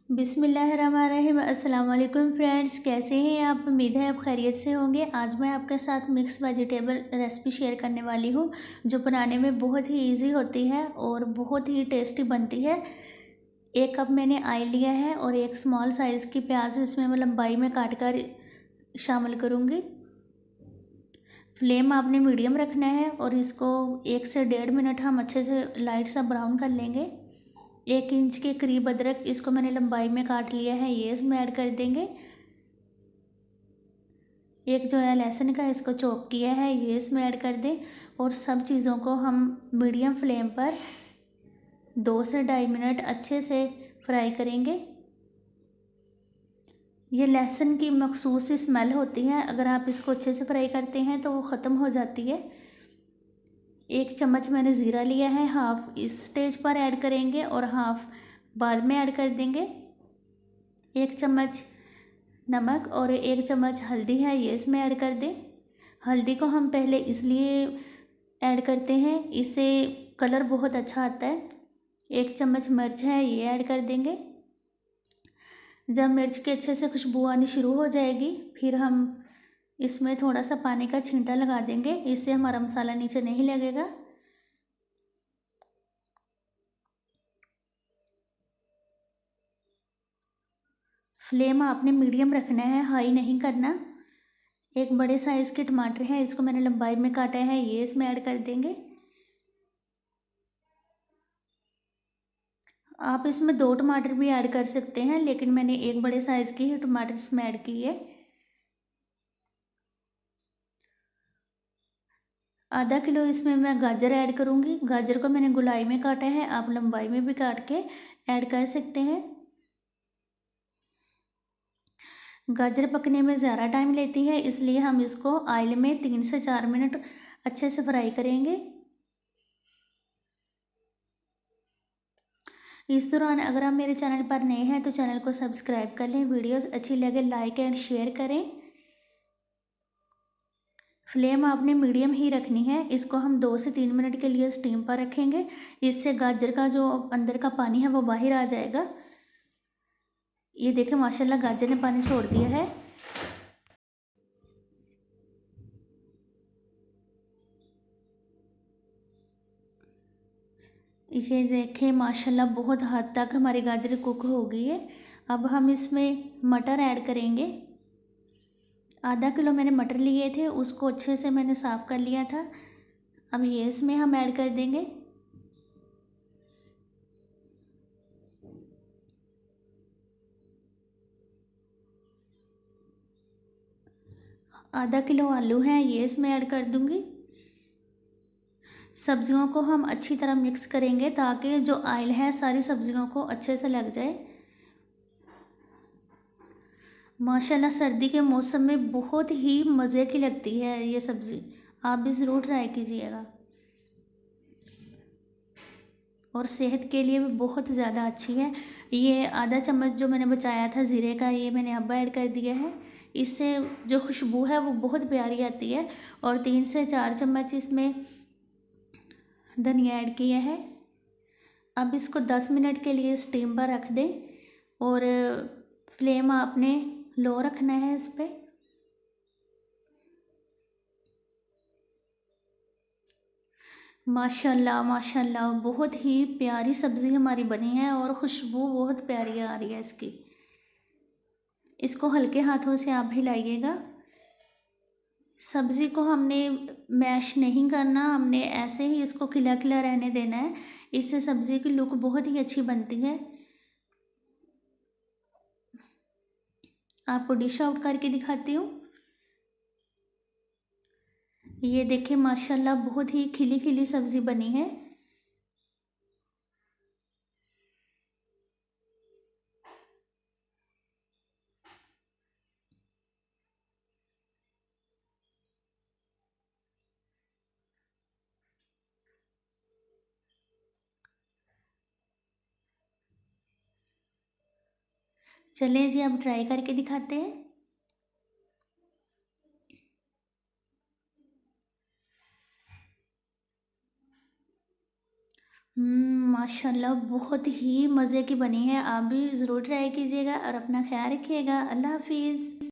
बिस्मिल्लाहिर्रहमानिर्रहीम। अस्सलाम वालेकुम फ्रेंड्स, कैसे हैं आप? उम्मीद है आप खैरियत से होंगे। आज मैं आपके साथ मिक्स वेजिटेबल रेसिपी शेयर करने वाली हूँ, जो बनाने में बहुत ही इजी होती है और बहुत ही टेस्टी बनती है। 1 कप मैंने ऑयल लिया है और एक स्मॉल साइज़ की प्याज इसमें मैं लंबाई में काट कर शामिल करूँगी। फ्लेम आपने मीडियम रखना है और इसको 1 से 1.5 मिनट हम अच्छे से लाइट सा ब्राउन कर लेंगे। 1 इंच के करीब अदरक इसको मैंने लंबाई में काट लिया है, ये इसमें ऐड कर देंगे। एक जो है लहसुन का इसको चॉप किया है, ये इसमें ऐड कर दें और सब चीज़ों को हम मीडियम फ्लेम पर 2 से 2.5 मिनट अच्छे से फ्राई करेंगे। ये लहसुन की मखसूस स्मेल होती है, अगर आप इसको अच्छे से फ्राई करते हैं तो वो ख़त्म हो जाती है। 1 चम्मच मैंने ज़ीरा लिया है, हाफ़ इस स्टेज पर ऐड करेंगे और हाफ़ बाद में ऐड कर देंगे। 1 चम्मच नमक और 1 चम्मच हल्दी है, ये इसमें ऐड कर दें। हल्दी को हम पहले इसलिए ऐड करते हैं, इससे कलर बहुत अच्छा आता है। 1 चम्मच मिर्च है, ये ऐड कर देंगे। जब मिर्च की अच्छे से खुशबू आनी शुरू हो जाएगी, फिर हम इसमें थोड़ा सा पानी का छींटा लगा देंगे, इससे हमारा मसाला नीचे नहीं लगेगा। फ्लेम आपने मीडियम रखना है, हाई नहीं करना। एक बड़े साइज़ के टमाटर है, इसको मैंने लंबाई में काटा है, ये इसमें ऐड कर देंगे। आप इसमें 2 टमाटर भी ऐड कर सकते हैं, लेकिन मैंने एक बड़े साइज़ की ही टमाटर इसमें ऐड की है। आधा किलो इसमें मैं गाजर ऐड करूँगी। गाजर को मैंने गोलाई में काटा है, आप लंबाई में भी काट के ऐड कर सकते हैं। गाजर पकने में ज़्यादा टाइम लेती है, इसलिए हम इसको ऑयल में 3 से 4 मिनट अच्छे से फ्राई करेंगे। इस दौरान अगर आप मेरे चैनल पर नए हैं तो चैनल को सब्सक्राइब कर लें, वीडियोस अच्छी लगे लाइक एंड शेयर करें। फ्लेम आपने मीडियम ही रखनी है, इसको हम 2 से 3 मिनट के लिए स्टीम पर रखेंगे। इससे गाजर का जो अंदर का पानी है वो बाहर आ जाएगा। ये देखें माशाल्लाह गाजर ने पानी छोड़ दिया है। ये देखें माशाल्लाह बहुत हद तक हमारी गाजर कुक हो गई है। अब हम इसमें मटर ऐड करेंगे। आधा किलो मैंने मटर लिए थे, उसको अच्छे से मैंने साफ़ कर लिया था। अब ये इसमें हम ऐड कर देंगे। आधा किलो आलू हैं, ये इसमें ऐड कर दूंगी। सब्जियों को हम अच्छी तरह मिक्स करेंगे ताकि जो ऑयल है सारी सब्जियों को अच्छे से लग जाए। माशाल्लाह सर्दी के मौसम में बहुत ही मज़े की लगती है ये सब्ज़ी, आप भी ज़रूर ट्राई कीजिएगा और सेहत के लिए भी बहुत ज़्यादा अच्छी है। ये आधा चम्मच जो मैंने बचाया था ज़ीरे का, ये मैंने अब ऐड कर दिया है। इससे जो खुशबू है वो बहुत प्यारी आती है। और 3 से 4 चम्मच इसमें धनिया ऐड किया है। अब इसको 10 मिनट के लिए स्टीम पर रख दें और फ्लेम आपने लो रखना है इस पर। माशाल्लाह माशाल्लाह बहुत ही प्यारी सब्ज़ी हमारी बनी है और खुशबू बहुत प्यारी आ रही है इसकी। इसको हल्के हाथों से आप हिलाइएगा। सब्ज़ी को हमने मैश नहीं करना, हमने ऐसे ही इसको खिला खिला रहने देना है। इससे सब्ज़ी की लुक बहुत ही अच्छी बनती है। आपको डिश आउट करके दिखाती हूँ। ये देखिए माशाल्लाह बहुत ही खिली खिली सब्ज़ी बनी है। चलें जी अब ट्राई करके दिखाते हैं। माशाल्लाह बहुत ही मज़े की बनी है। आप भी ज़रूर ट्राई कीजिएगा और अपना ख्याल रखिएगा। अल्लाह हाफिज़।